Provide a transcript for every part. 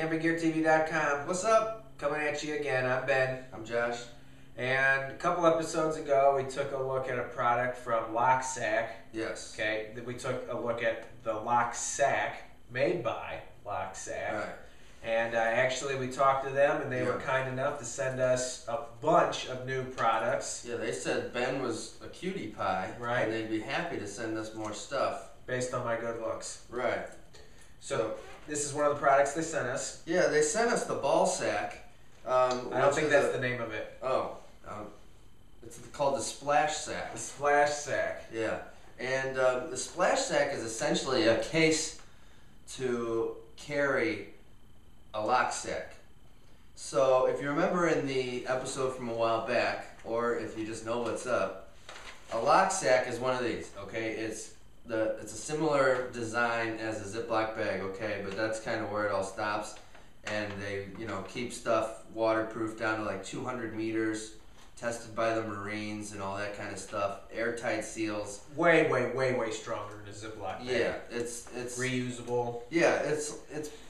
CampingGearTV.com. What's up? Coming at you again. I'm Ben. I'm Josh. And a couple episodes ago, we took a look at a product from Loksask. Yes. Okay, we took a look at the Loksask, made by Loksask. Right. And actually, we talked to them, and they were kind enough to send us a bunch of new products. Yeah, they said Ben was a cutie pie. Right. And they'd be happy to send us more stuff. Based on my good looks. Right. So this is one of the products they sent us. Yeah, they sent us the ball sack. I don't think that's the name of it. Oh. It's called the splash sack. The splash sack. Yeah. And the splash sack is essentially a case to carry a Loksask. So if you remember in the episode from a while back, or if you just know what's up, a Loksask is one of these, okay? It's a similar design as a Ziploc bag, okay? But that's kind of where it all stops. And they, keep stuff waterproof down to like 200 meters, tested by the Marines and all that kind of stuff. Airtight seals. Way stronger than a Ziploc bag. Yeah, it's reusable. Yeah, it's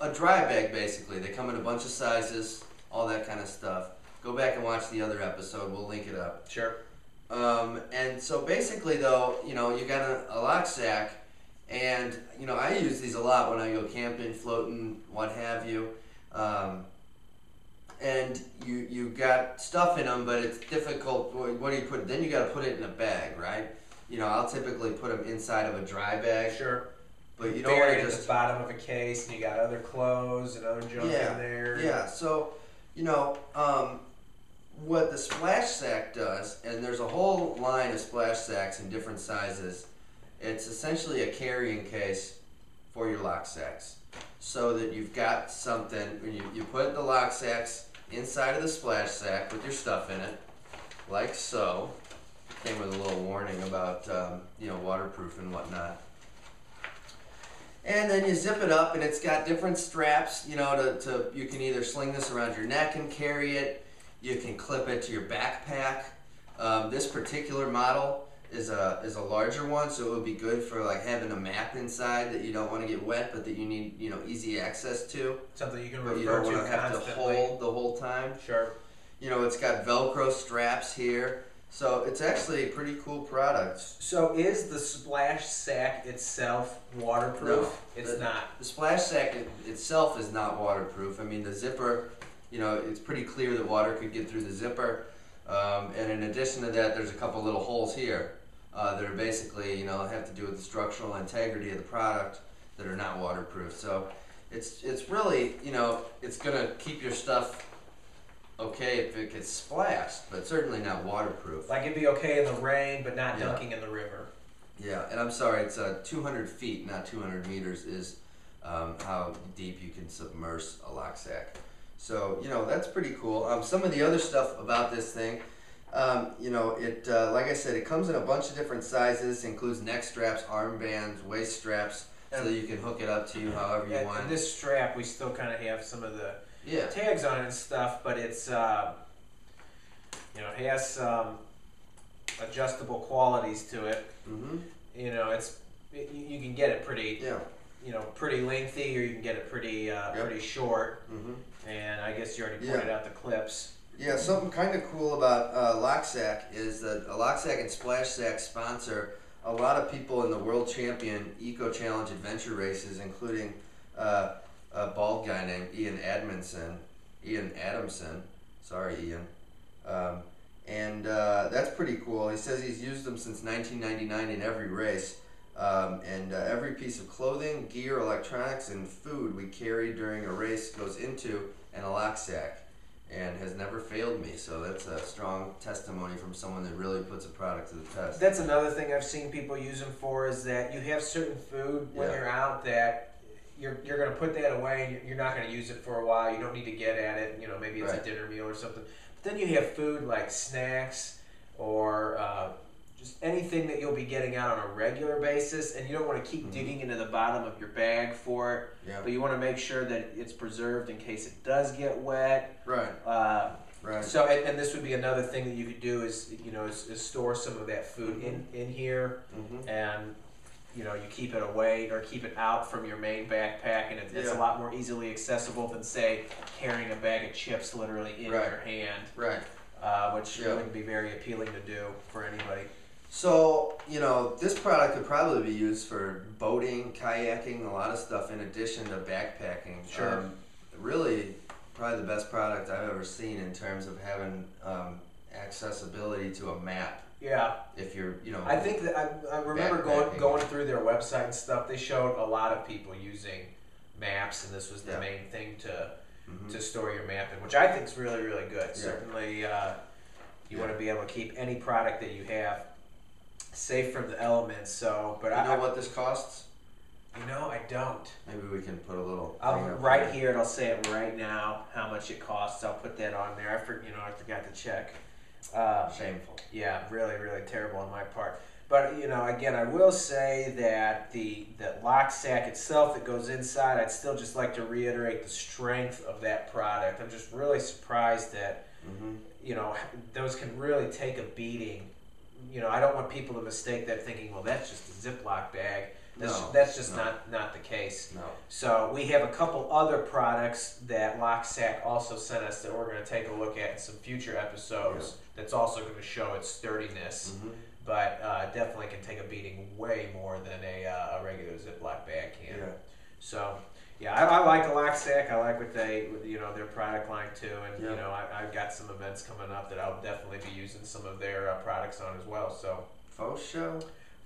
a dry bag basically. They come in a bunch of sizes, all that kind of stuff. Go back and watch the other episode. We'll link it up. Sure. And so basically though, you got a Loksask, and I use these a lot when I go camping, floating, what have you. And you got stuff in them, but it's difficult. What do you put? Then you got to put it in a bag, right? I'll typically put them inside of a dry bag. Sure. But you don't want to just the bottom of a case, and you got other clothes and other junk in there. Yeah. So what the splash sack does, and there's a whole line of splash sacks in different sizes. It's essentially a carrying case for your Loksaks, so that you've got something when you put the Loksaks inside of the splash sack with your stuff in it, like so. Came with a little warning about waterproof and whatnot. And then you zip it up, and it's got different straps. You can either sling this around your neck and carry it. You can clip it to your backpack. This particular model is a larger one, so it would be good for like having a map inside that you don't want to get wet, but that you need easy access to. Something you can but refer you don't to want to have constantly. to hold the whole time. Sure. It's got Velcro straps here, so it's actually a pretty cool product. So is the splash sack itself waterproof? No, it's not. The splash sack itself is not waterproof. I mean, the zipper, it's pretty clear that water could get through the zipper. And in addition to that, there's a couple little holes here that are basically, have to do with the structural integrity of the product that are not waterproof. So it's really, it's gonna keep your stuff okay if it gets splashed, but certainly not waterproof. Like it'd be okay in the rain, but not dunking in the river. Yeah, and I'm sorry, it's 200 feet, not 200 meters is how deep you can submerge a Loksask. So, that's pretty cool. Some of the other stuff about this thing, like I said, it comes in a bunch of different sizes. It includes neck straps, armbands, waist straps, so that you can hook it up to you however you want. And this strap, we still kind of have some of the tags on it and stuff, but it's, it has some adjustable qualities to it. Mm-hmm. You can get it pretty, pretty lengthy, or you can get it pretty, pretty short. Mm-hmm. And I guess you already pointed out the clips. Yeah, something kind of cool about Loksask is that Loksask and Splash Sack sponsor a lot of people in the World Champion Eco Challenge adventure races, including a bald guy named Ian Adamson. Sorry, Ian. And that's pretty cool. He says he's used them since 1999 in every race. And every piece of clothing, gear, electronics, and food we carry during a race goes into an Loksask, and has never failed me. So that's a strong testimony from someone that really puts a product to the test. That's another thing I've seen people use them for, is that you have certain food when you're out that you're going to put that away, and you're not going to use it for a while. You don't need to get at it. Maybe it's a dinner meal or something. But then you have food like snacks or just anything that you'll be getting out on a regular basis, and you don't want to keep digging into the bottom of your bag for it. Yeah. But you want to make sure that it's preserved in case it does get wet. Right. Right. So, and this would be another thing that you could do is store some of that food in here, and you keep it away or keep it out from your main backpack, and it's a lot more easily accessible than, say, carrying a bag of chips literally in your hand. Right. Which wouldn't be very appealing to do for anybody. So, this product could probably be used for boating, kayaking, a lot of stuff in addition to backpacking. Sure. Really, probably the best product I've ever seen in terms of having accessibility to a map. Yeah. If you're, I think that I remember going through their website and stuff. They showed a lot of people using maps, and this was the main thing to store your map in, which I think is really, really good. Yeah. Certainly, you want to be able to keep any product that you have safe from the elements. So, but you know what this costs? I don't. Maybe we can put a little. Right here, it'll say it right now how much it costs. I'll put that on there. I forgot to check. Shameful. Yeah, really, really terrible on my part. But again, I will say that the Loksask itself that goes inside, I'd still just like to reiterate the strength of that product. I'm just really surprised that those can really take a beating. I don't want people to mistake that thinking, well, that's just a Ziploc bag. That's just not the case. No. So we have a couple other products that Loksask also sent us that we're going to take a look at in some future episodes. That's also going to show its sturdiness, but definitely can take a beating way more than a regular Ziploc bag can. Yeah. So I like Loksask. I like what their product line too, and I've got some events coming up that I'll definitely be using some of their products on as well. So faux show.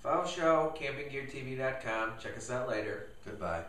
campinggeartv.com. Check us out later. Goodbye.